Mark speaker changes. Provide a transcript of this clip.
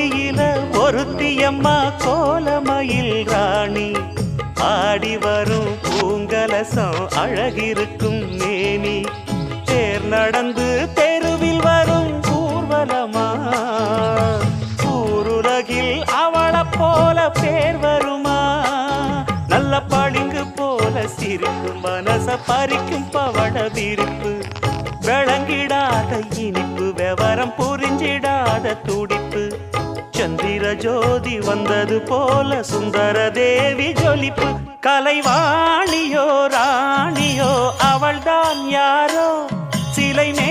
Speaker 1: ஜோடியில ஒருத்தியம்மா கோலமயில் ராணி ஆடி வரும் பூங்கலசம் அழகிருக்கும் மேனி தேர் நடந்து தெருவில் வரும் ஊர்வலமா ஊருலகில் அவளை போல பேர் வருமா நல்ல பளிங்கு போல சிரிக்கும் மனச பறிக்கும் பவள விரிப்பு விளங்கிடாத இனிப்பு விவரம் புரிஞ்சிடாத துடிப்பு சந்திர ஜோதி வந்தது போல சுந்தர தேவி ஜொலிப்பு கலைவாணியோ ராணியோ அவள்தான் யாரோ சிலை மே